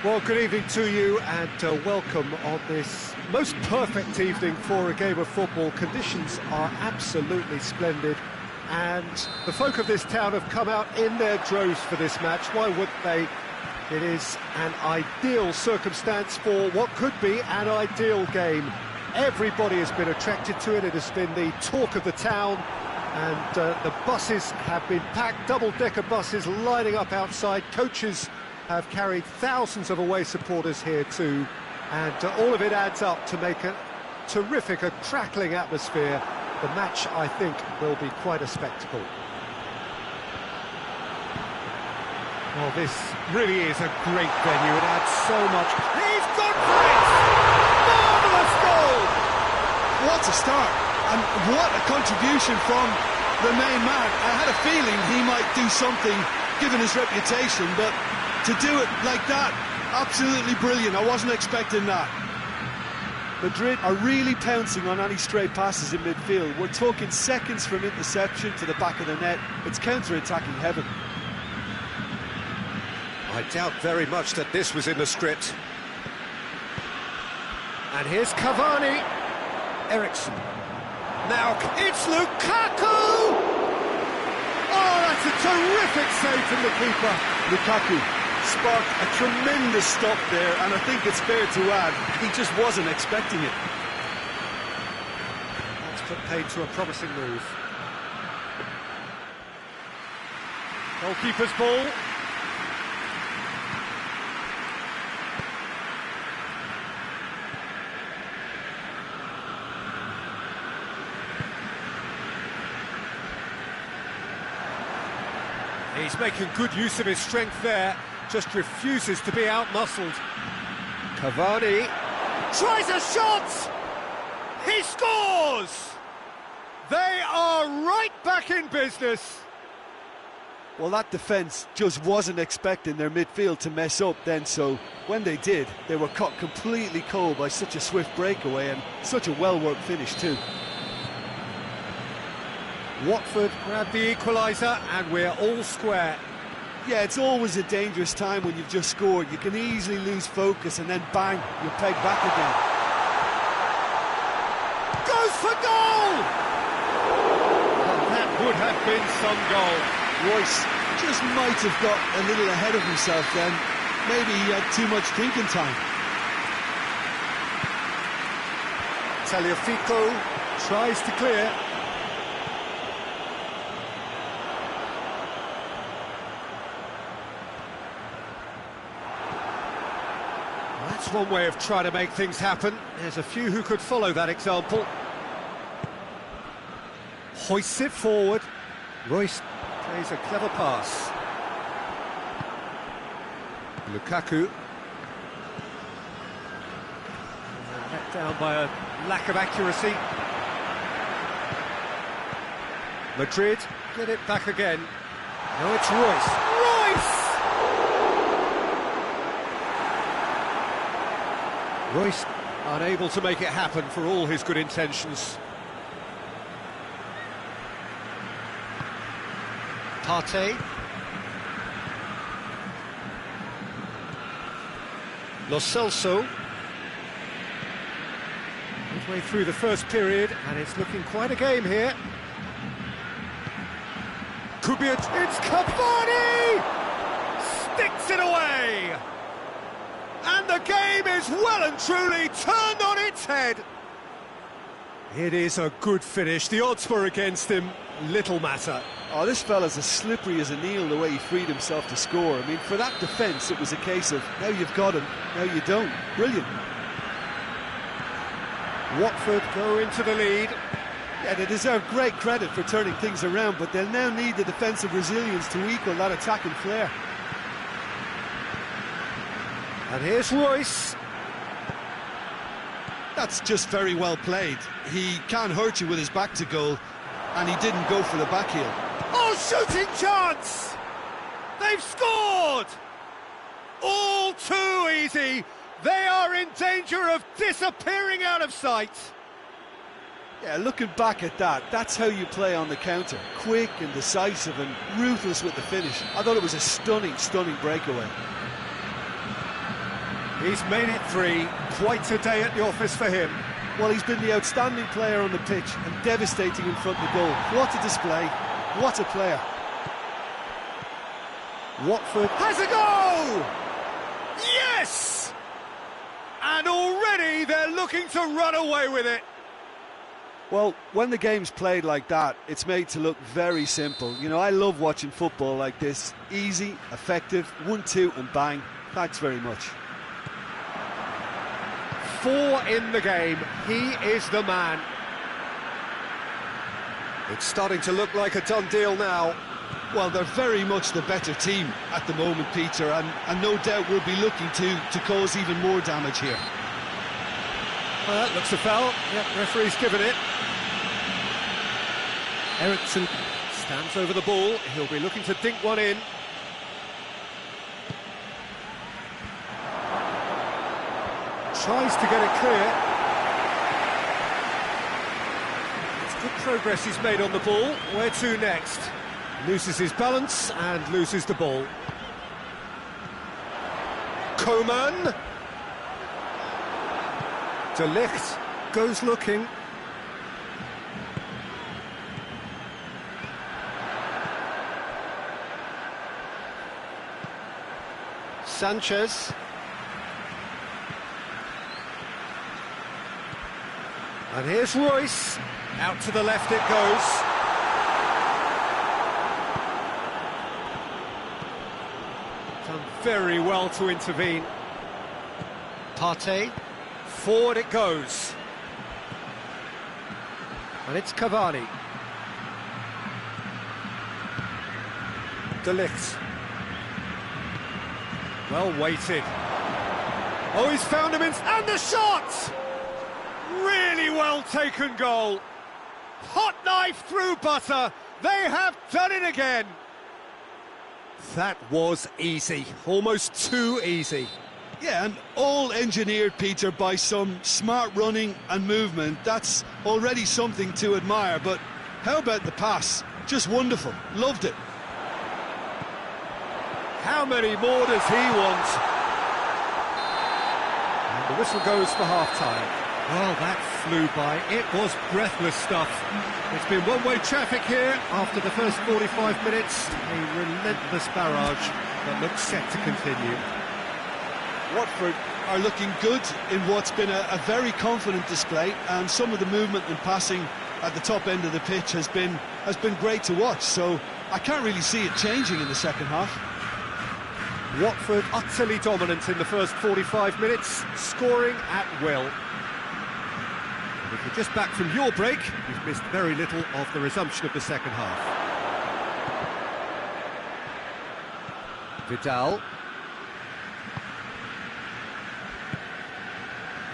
Well, good evening to you and welcome on this most perfect evening for a game of football. Conditions are absolutely splendid and the folk of this town have come out in their droves for this match. Why wouldn't they? It is an ideal circumstance for what could be an ideal game. Everybody has been attracted to it. It has been the talk of the town, and the buses have been packed, double-decker buses lining up outside. Coaches have carried thousands of away supporters here too, and all of it adds up to make a terrific, a crackling atmosphere. The match, I think, will be quite a spectacle. Well, this really is a great venue. It adds so much. He's gone for it! Marvellous goal! What a start, and what a contribution from the main man. I had a feeling he might do something, given his reputation, but to do it like that, absolutely brilliant. I wasn't expecting that. Madrid are really pouncing on any stray passes in midfield. We're talking seconds from interception to the back of the net. It's counter-attacking heaven. I doubt very much that this was in the script. And here's Cavani. Ericsson. Now it's Lukaku! Oh, that's a terrific save from the keeper. Lukaku sparked a tremendous stop there, and I think it's fair to add, he just wasn't expecting it. That's put paid to a promising move. Goalkeeper's ball. He's making good use of his strength there, just refuses to be out-muscled. Cavani tries a shot! He scores! They are right back in business. Well, that defence just wasn't expecting their midfield to mess up then, so when they did, they were caught completely cold by such a swift breakaway and such a well-worked finish too. Watford grabbed the equaliser and we're all square. Yeah, it's always a dangerous time when you've just scored. You can easily lose focus and then bang, you're pegged back again. Goes for goal! Well, that would have been some goal. Royce just might have got a little ahead of himself then. Maybe he had too much thinking time. Atlantico tries to clear. That's one way of trying to make things happen. There's a few who could follow that example. Hoists it forward. Royce plays a clever pass. Lukaku. Let down by a lack of accuracy. Madrid get it back again. Now it's Royce. Royce unable to make it happen for all his good intentions. Partey. Lo Celso. Midway through the first period, and it's looking quite a game here. Could be it's Cavani! Sticks it away! And the game is well and truly turned on its head. It is a good finish. The odds were against him. Little matter. Oh, this fella's as slippery as an eel the way he freed himself to score. I mean, for that defence, it was a case of, now you've got him, now you don't. Brilliant. Watford go into the lead. Yeah, they deserve great credit for turning things around, but they'll now need the defensive resilience to equal that attacking flair. And here's Royce. That's just very well played. He can't hurt you with his back to goal, and he didn't go for the back heel. Oh, shooting chance! They've scored! All too easy. They are in danger of disappearing out of sight. Yeah, looking back at that, that's how you play on the counter. Quick and decisive and ruthless with the finish. I thought it was a stunning, stunning breakaway. He's made it 3. Quite a day at the office for him. Well, he's been the outstanding player on the pitch and devastating in front of the goal. What a display, what a player. Watford has a goal! Yes! And already they're looking to run away with it. Well, when the game's played like that, it's made to look very simple. You know, I love watching football like this. Easy, effective, 1-2 and bang. Thanks very much. 4 in the game. He is the man. It's starting to look like a done deal now. Well, they're very much the better team at the moment, Peter, and no doubt will be looking to cause even more damage here. Well, that looks a foul. Yep, referee's given it. Eriksson stands over the ball. He'll be looking to dink one in. Tries to get it clear. It's good progress he's made on the ball. Where to next? Loses his balance and loses the ball. Coman. De Ligt goes looking. Sanchez. And here's Royce. Out to the left it goes. Done very well to intervene. Partey. Forward it goes. And it's Cavani. De Ligt. Well weighted. Oh, he's found him in... And the shot! Really well taken goal. Hot knife through butter. They have done it again. That was easy. Almost too easy. Yeah, and all engineered, Peter, by some smart running and movement. That's already something to admire, but how about the pass? Just wonderful. Loved it. How many more does he want? And the whistle goes for half-time. Well, that flew by. It was breathless stuff. It's been one-way traffic here after the first 45 minutes. A relentless barrage that looks set to continue. Watford are looking good in what's been a very confident display, and some of the movement and passing at the top end of the pitch has been great to watch, so I can't really see it changing in the second half. Watford utterly dominant in the first 45 minutes, scoring at will. And if you're just back from your break, you've missed very little of the resumption of the second half. Vidal.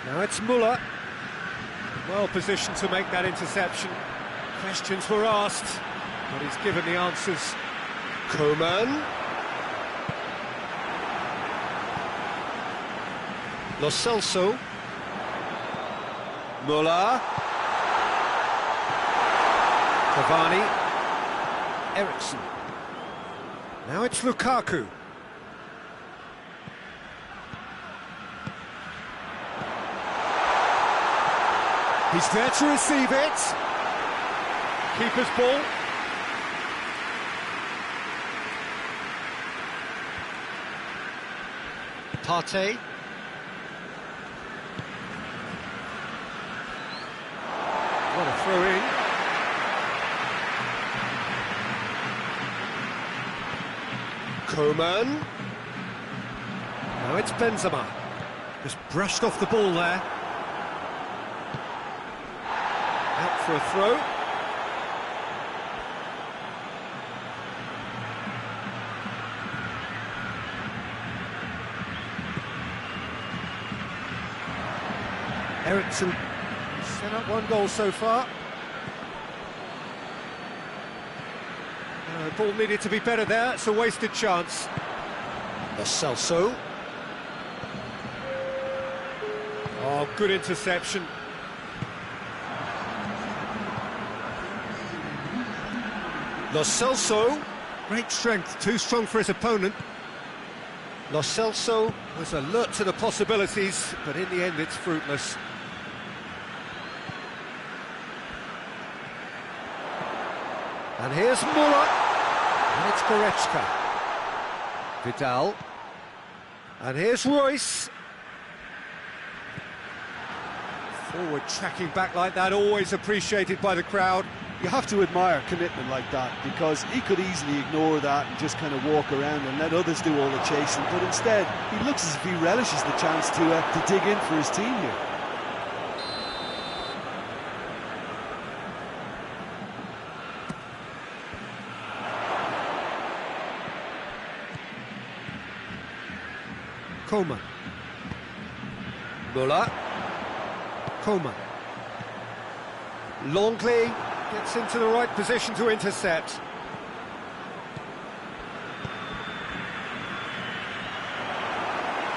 Now it's Muller, well positioned to make that interception. Questions were asked, but he's given the answers. Coman. Lo Celso. Muller. Cavani. Eriksson. Now it's Lukaku. He's there to receive it. Keeper's ball. Partey. What a throw-in. Coman. Now it's Benzema. Just brushed off the ball there. Out for a throw. Eriksson set up one goal so far. The ball needed to be better there. It's a wasted chance. Lo Celso. Oh, good interception. Lo Celso, great strength, too strong for his opponent. Lo Celso was alert to the possibilities, but in the end it's fruitless. And here's Muller, and it's Goretzka. Vidal, and here's Royce. Forward tracking back like that, always appreciated by the crowd. You have to admire commitment like that, because he could easily ignore that and just kind of walk around and let others do all the chasing, but instead he looks as if he relishes the chance to dig in for his team here. Coman. Muller. Coman. Longley gets into the right position to intercept.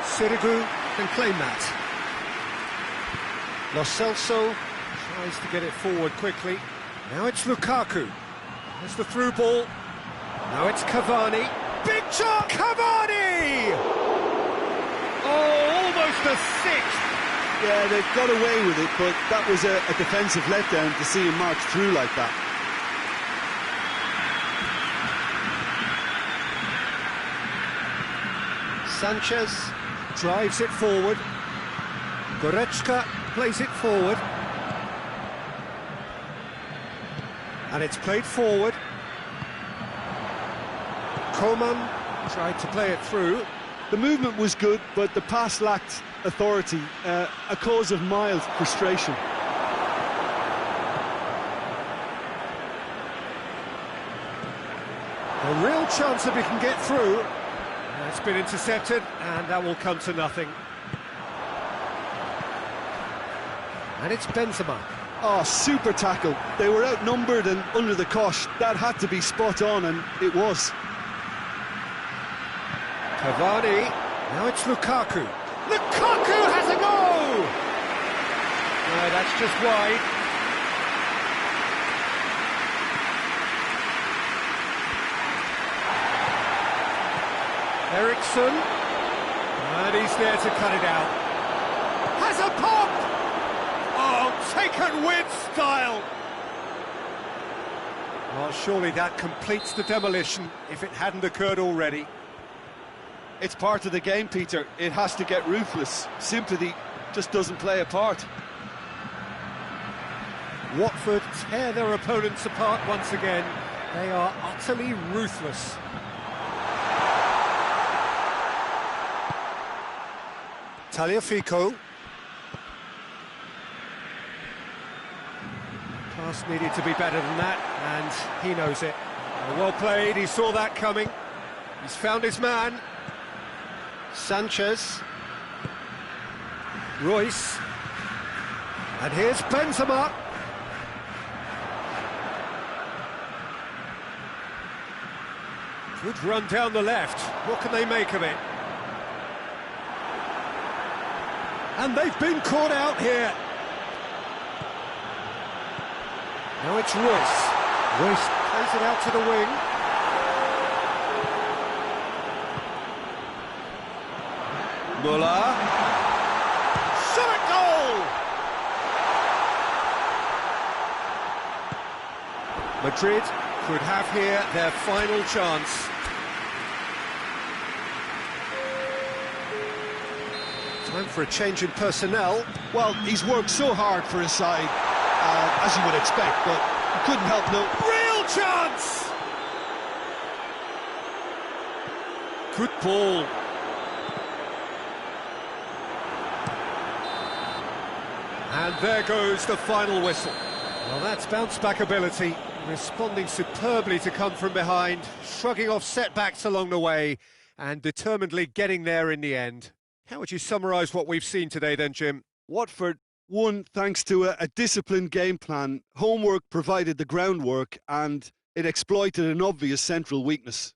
Sirigu can claim that. Lo Celso tries to get it forward quickly. Now it's Lukaku. There's the through ball. Now it's Cavani. Big shot! Cavani! Oh, almost a sixth! Yeah, they got away with it, but that was a defensive letdown to see him march through like that. Sanchez drives it forward. Goretzka plays it forward. And it's played forward. Coman tried to play it through. The movement was good, but the pass lacked authority, a cause of mild frustration. A real chance that we can get through. It's been intercepted, and that will come to nothing. And it's Benzema. Oh, super tackle. They were outnumbered and under the cosh. That had to be spot on, and it was. Cavani, now it's Lukaku. Lukaku has a go! No, that's just wide. Eriksson, and he's there to cut it out. Has a pop! Oh, taken with style! Well, surely that completes the demolition if it hadn't occurred already. It's part of the game, Peter. It has to get ruthless. Sympathy just doesn't play a part. Watford tear their opponents apart once again. They are utterly ruthless. Tagliafico. Pass needed to be better than that, and he knows it. Well played, he saw that coming. He's found his man. Sanchez, Royce, and here's Benzema. Good run down the left. What can they make of it? And they've been caught out here. Now it's Royce. Royce plays it out to the wing. Muller. Shot goal! Madrid could have here their final chance. Time for a change in personnel. Well, he's worked so hard for his side, as you would expect, but he couldn't help no... Real chance! Good ball. And there goes the final whistle. Well, that's bounce-back ability, responding superbly to come from behind, shrugging off setbacks along the way, and determinedly getting there in the end. How would you summarise what we've seen today then, Jim? Watford won thanks to a disciplined game plan. Homework provided the groundwork, and it exploited an obvious central weakness.